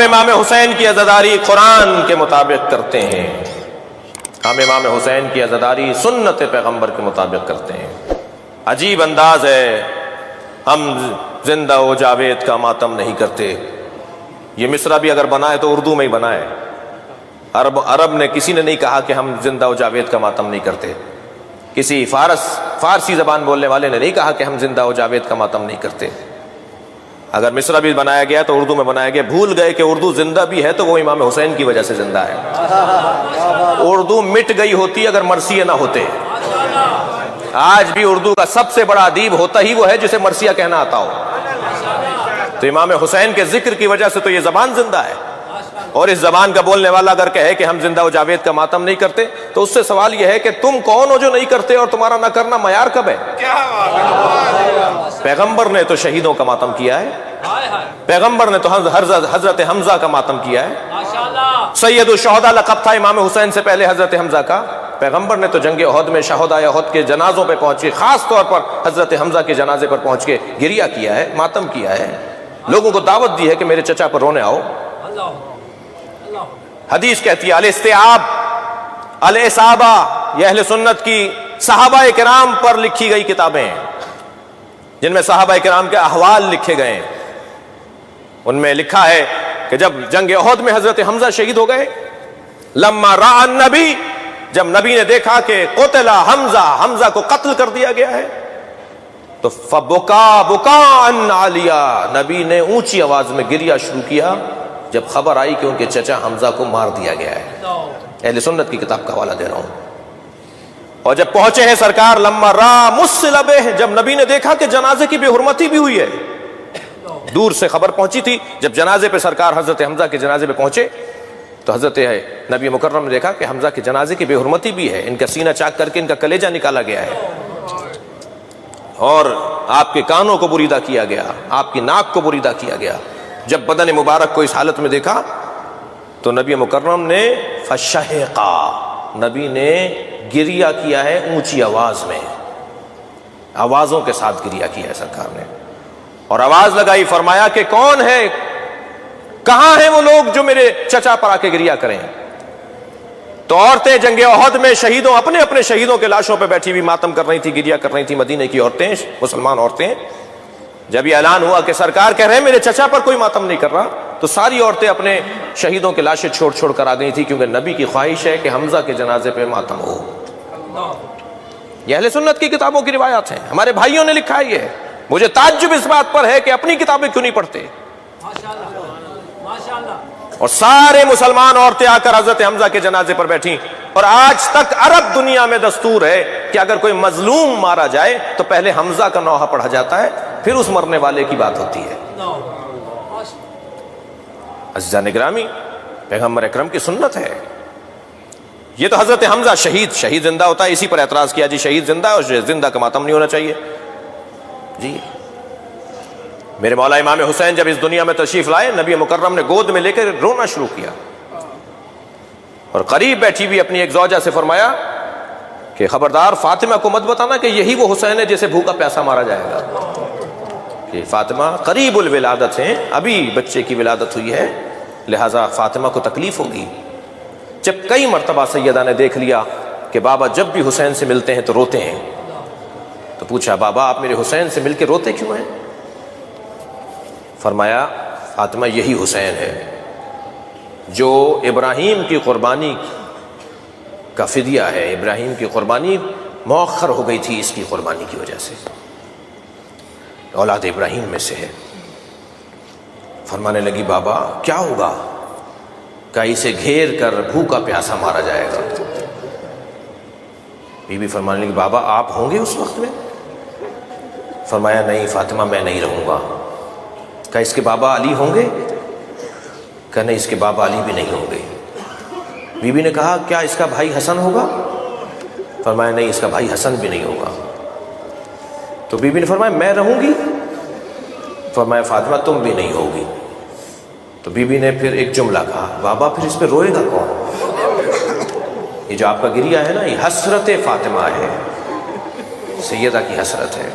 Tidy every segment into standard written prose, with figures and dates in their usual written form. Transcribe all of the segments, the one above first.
امام حسین کی عزاداری قرآن کے مطابق کرتے ہیں، ہم امام حسین کی عزاداری سنت پیغمبر کے مطابق کرتے ہیں۔ عجیب انداز ہے، ہم زندہ و جاوید کا ماتم نہیں کرتے۔ یہ مصرع بھی اگر بنا ہے تو اردو میں ہی بنا ہے۔ عرب نے کسی نے نہیں کہا کہ ہم زندہ و جاوید کا ماتم نہیں کرتے۔ کسی فارسی زبان بولنے والے نے نہیں کہا کہ ہم زندہ و جاوید کا ماتم نہیں کرتے۔ اگر مصرع بھی بنایا گیا تو اردو میں بنایا گیا۔ بھول گئے کہ اردو زندہ بھی ہے تو وہ امام حسین کی وجہ سے زندہ ہے۔ اردو مٹ گئی ہوتی اگر مرثیہ نہ ہوتے۔ آج بھی اردو کا سب سے بڑا ادیب ہوتا ہی وہ ہے جسے مرثیہ کہنا آتا ہو۔ تو امام حسین کے ذکر کی وجہ سے تو یہ زبان زندہ ہے۔ اور اس زبان کا بولنے والا اگر کہے کہ ہم زندہ و جاوید کا ماتم نہیں کرتے تو اس سے سوال یہ ہے کہ تم کون ہو جو نہیں کرتے اور تمہارا نہ کرنا معیار کب ہے؟ پیغمبر نے تو شہیدوں کا ماتم کیا ہے، پیغمبر نے تو حضرت حمزہ کا ماتم کیا ہے۔ سید الشہداء لقب تھا امام حسین سے پہلے حضرت حمزہ کا۔ پیغمبر نے تو جنگ احد میں شہداء احد کے جنازوں پہ پہنچ کے خاص طور پر حضرت حمزہ کے جنازے پر پہنچ کے گریہ کیا ہے، ماتم کیا ہے، لوگوں کو دعوت دی ہے کہ میرے چچا پر رونے آؤ۔ حدیث کہتی ہے الاستیعاب الاصابہ، یہ اہل سنت کی صحابہ کرام پر لکھی گئی کتابیں ہیں جن میں صحابہ کرام کے احوال لکھے گئے ہیں۔ ان میں لکھا ہے کہ جب جنگ احد میں حضرت حمزہ شہید ہو گئے، لما رأى النبی، جب نبی نے دیکھا کہ قتل حمزہ کو قتل کر دیا گیا ہے تو فبکا بکاء عالیا، نبی نے اونچی آواز میں گریہ شروع کیا جب خبر آئی کہ ان کے چچا حمزہ کو مار دیا گیا ہے۔ اہل سنت کی کتاب کا حوالہ دے رہا ہوں۔ اور جب پہنچے ہیں سرکار لما را مسلبہ، جب نبی نے دیکھا کہ جنازے کی بے حرمتی بھی ہوئی ہے، دور سے خبر پہنچی تھی، جب جنازے پہ سرکار حضرت حمزہ کے جنازے پہ پہنچے تو حضرت نبی مکرم نے دیکھا کہ حمزہ کے جنازے کی بے حرمتی بھی ہے، ان کا سینہ چاک کر کے ان کا کلیجہ نکالا گیا ہے اور آپ کے کانوں کو بریدہ کیا گیا، آپ کی ناک کو بریدہ کیا گیا۔ جب بدن مبارک کو اس حالت میں دیکھا تو نبی مکرم نے فشہقا، نبی نے گریہ کیا ہے اونچی آواز میں، آوازوں کے ساتھ گریہ کیا ہے سرکار نے، اور آواز لگائی، فرمایا کہ کون ہے، کہاں ہیں وہ لوگ جو میرے چچا پر آ کے گریہ کریں؟ تو عورتیں جنگ احد میں شہیدوں اپنے اپنے شہیدوں کے لاشوں پہ بیٹھی ہوئی ماتم کر رہی تھی، گریہ کر رہی تھی، مدینے کی عورتیں، مسلمان عورتیں۔ جب یہ اعلان ہوا کہ سرکار کہہ رہے ہیں میرے چچا پر کوئی ماتم نہیں کر رہا تو ساری عورتیں اپنے شہیدوں کے لاشیں چھوڑ چھوڑ کر آ گئی تھی، کیونکہ نبی کی خواہش ہے کہ حمزہ کے جنازے پہ ماتم ہو۔ یہ اہل سنت کی کتابوں کی روایات ہیں، ہمارے بھائیوں نے لکھا ہے یہ۔ مجھے تعجب اس بات پر ہے کہ اپنی کتابیں کیوں نہیں پڑھتے، اور سارے مسلمان عورتیں آ کر حضرت حمزہ کے جنازے پر بیٹھیں۔ اور آج تک عرب دنیا میں دستور ہے کہ اگر کوئی مظلوم مارا جائے تو پہلے حمزہ کا نوحہ پڑھا جاتا ہے، پھر اس مرنے والے کی بات ہوتی ہے۔ عزیزان گرامی، پیغمبر اکرم کی سنت ہے یہ۔ تو حضرت حمزہ شہید زندہ ہوتا ہے، اسی پر اعتراض کیا جی شہید زندہ ہے اور زندہ کا ماتم نہیں ہونا چاہیے۔ جی میرے مولا امام حسین جب اس دنیا میں تشریف لائے، نبی مکرم نے گود میں لے کر رونا شروع کیا اور قریب بیٹھی ہوئی اپنی ایک زوجہ سے فرمایا کہ خبردار فاطمہ کو مت بتانا کہ یہی وہ حسین ہے جسے بھوکا پیاسا مارا جائے گا، کہ فاطمہ قریب الولادت ہیں، ابھی بچے کی ولادت ہوئی ہے، لہٰذا فاطمہ کو تکلیف ہوگی۔ جب کئی مرتبہ سیدہ نے دیکھ لیا کہ بابا جب بھی حسین سے ملتے ہیں تو روتے ہیں، تو پوچھا بابا آپ میرے حسین سے مل کے روتے کیوں ہیں؟ فرمایا فاطمہ یہی حسین ہے جو ابراہیم کی قربانی کا فدیہ ہے، ابراہیم کی قربانی مؤخر ہو گئی تھی اس کی قربانی کی وجہ سے، اولاد ابراہیم میں سے ہے۔ فرمانے لگی بابا کیا ہوگا؟ کہ اسے گھیر کر بھوکا پیاسا مارا جائے گا۔ بی بی فرمانے لگی بابا آپ ہوں گے اس وقت میں؟ فرمایا نہیں فاطمہ میں نہیں رہوں گا۔ کہ اس کے بابا علی ہوں گے؟ کہ نہیں اس کے بابا علی بھی نہیں ہوں گے۔ بی بی نے کہا کیا اس کا بھائی حسن ہوگا؟ فرمایا نہیں اس کا بھائی حسن بھی نہیں ہوگا۔ تو بی بی نے فرمایا میں رہوں گی؟ فرمایا فاطمہ تم بھی نہیں ہوگی۔ تو بی بی نے پھر ایک جملہ کہا بابا پھر اس پہ روئے گا کون؟ یہ جو آپ کا گریہ ہے نا یہ حسرت فاطمہ ہے، سیدہ کی حسرت ہے،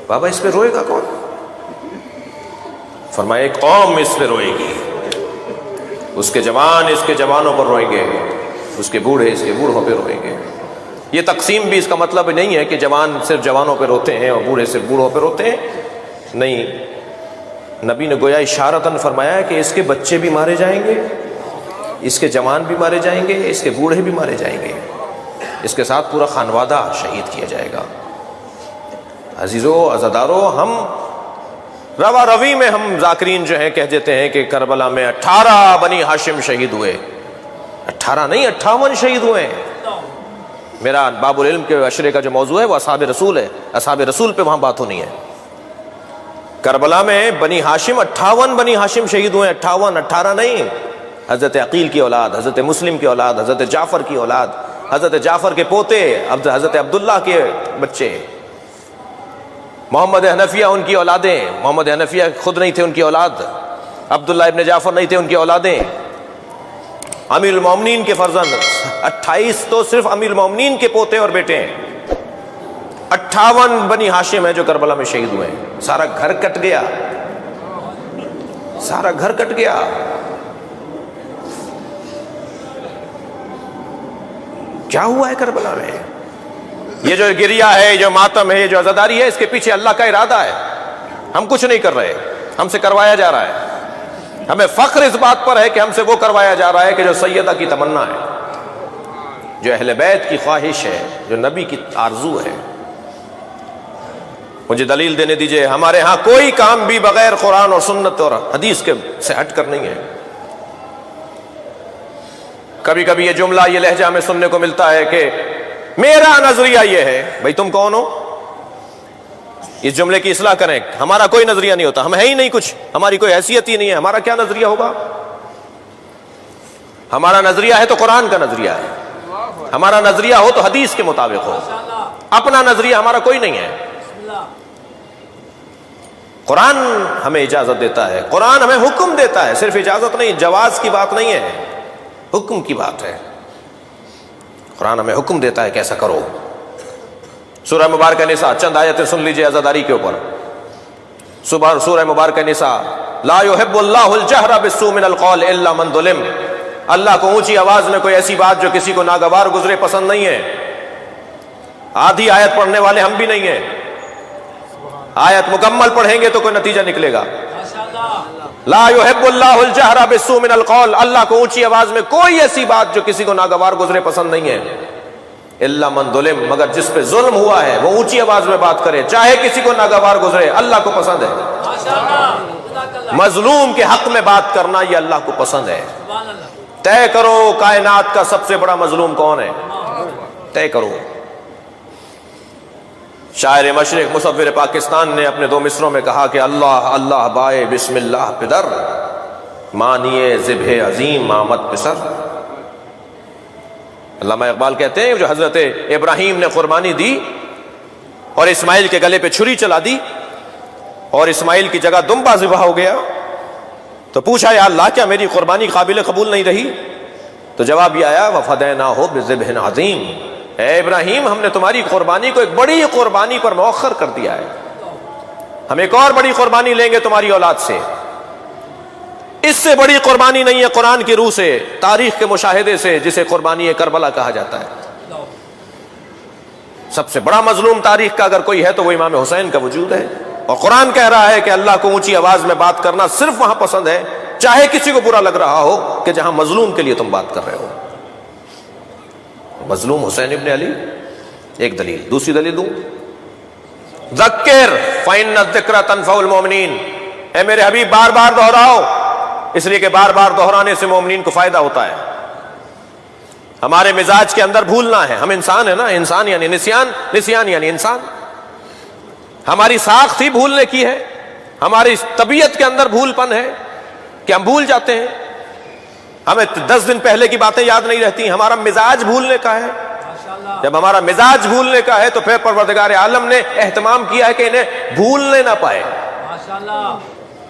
بابا اس پہ روئے گا کون؟ فرمایا ایک قوم اس پہ روئے گی، اس کے جوان اس کے جوانوں پر روئیں گے، اس کے بوڑھے اس کے بوڑھوں پہ روئیں گے۔ یہ تقسیم بھی اس کا مطلب نہیں ہے کہ جوان صرف جوانوں پہ روتے ہیں اور بوڑھے صرف بوڑھوں پہ روتے ہیں، نہیں، نبی نے گویا اشارتاً فرمایا ہے کہ اس کے بچے بھی مارے جائیں گے، اس کے جوان بھی مارے جائیں گے، اس کے بوڑھے بھی مارے جائیں گے، اس کے ساتھ پورا خانوادہ شہید کیا جائے گا۔ عزیزو عزادارو، ہم روا روی میں ہم ذاکرین جو ہیں کہہ دیتے ہیں کہ کربلا میں 18 بنی ہاشم شہید ہوئے، 18 نہیں 58 شہید ہوئے۔ میرا باب العلم کے عشرے کا جو موضوع ہے وہ اصحاب رسول ہے، اصحاب رسول پہ وہاں بات ہونی ہے۔ کربلا میں بنی ہاشم 58 بنی ہاشم شہید ہوئے، 58، 18 نہیں۔ حضرت عقیل کی اولاد، حضرت مسلم کی اولاد، حضرت جعفر کی اولاد، حضرت جعفر کے پوتے، حضرت عبداللہ کے بچے، محمد حنفیہ ان کی اولادیں، محمد حنفیہ خود نہیں تھے ان کی اولاد، عبداللہ ابن جعفر نہیں تھے ان کی اولادیں، امیر المومنین کے فرزند 28 تو صرف امیر المومنین کے پوتے اور بیٹے ہیں، 58 بنی ہاشم ہیں جو کربلا میں شہید ہوئے ہیں۔ سارا گھر کٹ گیا، سارا گھر کٹ گیا۔ کیا ہوا ہے کربلا میں؟ یہ جو گریہ ہے، جو ماتم ہے، یہ جو عزاداری ہے، اس کے پیچھے اللہ کا ارادہ ہے۔ ہم کچھ نہیں کر رہے، ہم سے کروایا جا رہا ہے۔ ہمیں فخر اس بات پر ہے کہ ہم سے وہ کروایا جا رہا ہے کہ جو سیدہ کی تمنا ہے، جو اہل بیت کی خواہش ہے، جو نبی کی آرزو ہے۔ مجھے دلیل دینے دیجئے، ہمارے ہاں کوئی کام بھی بغیر قرآن اور سنت اور حدیث کے سے ہٹ کر نہیں ہے۔ کبھی کبھی یہ جملہ، یہ لہجہ ہمیں سننے کو ملتا ہے کہ میرا نظریہ یہ ہے۔ بھئی تم کون ہو؟ اس جملے کی اصلاح کریں۔ ہمارا کوئی نظریہ نہیں ہوتا، ہم ہے ہی نہیں کچھ، ہماری کوئی حیثیت ہی نہیں ہے، ہمارا کیا نظریہ ہوگا؟ ہمارا نظریہ ہے تو قرآن کا نظریہ ہے، ہمارا نظریہ ہو تو حدیث کے مطابق ہو، اپنا نظریہ ہمارا کوئی نہیں ہے۔ قرآن ہمیں اجازت دیتا ہے، قرآن ہمیں حکم دیتا ہے، صرف اجازت نہیں، جواز کی بات نہیں ہے، حکم کی بات ہے۔ قرآن ہمیں حکم دیتا ہے کہ ایسا کرو۔ سورہ مبارکہ نساء، چند آیتیں سن لیجئے عزاداری کے اوپر۔ سورہ مبارکہ نساء، لا يحب اللہ الجہر بالسوء من القول الا من ظلم۔ اللہ کو اونچی آواز میں کوئی ایسی بات جو کسی کو ناگوار گزرے پسند نہیں ہے۔ آدھی آیت پڑھنے والے ہم بھی نہیں ہیں، آیت مکمل پڑھیں گے تو کوئی نتیجہ نکلے گا۔ لا يحب اللہ الجہر بالسوء من القول، اللہ کو اونچی آواز میں کوئی ایسی بات جو کسی کو ناگوار گزرے پسند نہیں ہے۔ الا من ظلم، مگر جس پہ ظلم ہوا ہے وہ اونچی آواز میں بات کرے، چاہے کسی کو ناگوار گزرے، اللہ کو پسند ہے۔ مظلوم کے حق میں بات کرنا یہ اللہ کو پسند ہے۔ طے کرو کائنات کا سب سے بڑا مظلوم کون ہے، طے کرو۔ شاعر مشرق مصور پاکستان نے اپنے 2 مصروں میں کہا کہ اللہ اللہ بائے بسم اللہ پدر، مانیے ذبح عظیم آمد پسر۔ علامہ اقبال کہتے ہیں جو حضرت ابراہیم نے قربانی دی اور اسماعیل کے گلے پہ چھری چلا دی اور اسماعیل کی جگہ دمبا ذبح ہو گیا، تو پوچھا یا اللہ کیا میری قربانی قابل قبول نہیں رہی؟ تو جواب یہ آیا وَفَدَيْنَاهُ بِذِبْحٍ عَظِيمٍ، اے ابراہیم ہم نے تمہاری قربانی کو ایک بڑی قربانی پر مؤخر کر دیا ہے، ہم ایک اور بڑی قربانی لیں گے تمہاری اولاد سے۔ اس سے بڑی قربانی نہیں ہے قرآن کی روح سے، تاریخ کے مشاہدے سے، جسے قربانی کربلا کہا جاتا ہے۔ سب سے بڑا مظلوم تاریخ کا اگر کوئی ہے تو وہ امام حسین کا وجود ہے، اور قرآن کہہ رہا ہے کہ اللہ کو اونچی آواز میں بات کرنا صرف وہاں پسند ہے چاہے کسی کو برا لگ رہا ہو کہ جہاں مظلوم کے لیے تم بات کر رہے ہو۔ مظلوم حسین ابن علی، ایک دلیل۔ دوسری دلیل دوں، ذکر فإن الذکر تنفع المؤمنین، اے میرے حبیب بار بار دہراؤ، اس لیے کہ بار بار دہرانے سے مومنین کو فائدہ ہوتا ہے۔ ہمارے مزاج کے اندر بھولنا ہے، ہم انسان ہیں نا، انسان یعنی نسیان یعنی انسان، ہماری ساخت ہی بھولنے کی ہے، ہماری طبیعت کے اندر بھول پن ہے کہ ہم بھول جاتے ہیں، ہمیں 10 دن پہلے کی باتیں یاد نہیں رہتی، ہمارا مزاج بھولنے کا ہے۔ جب ہمارا مزاج بھولنے کا ہے تو پھر پروردگار عالم نے اہتمام کیا ہے کہ انہیں بھولنے نہ پائے،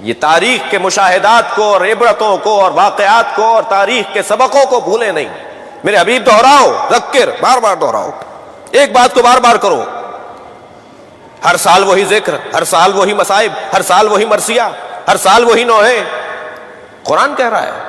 یہ تاریخ کے مشاہدات کو اور عبرتوں کو اور واقعات کو اور تاریخ کے سبقوں کو بھولے نہیں۔ میرے حبیب دہراؤ، ذکر، بار بار دہراؤ، ایک بات کو بار بار کرو، ہر سال وہی ذکر، ہر سال وہی مصائب، ہر سال وہی مرثیہ، ہر سال وہی نوحے۔ قرآن کہہ رہا ہے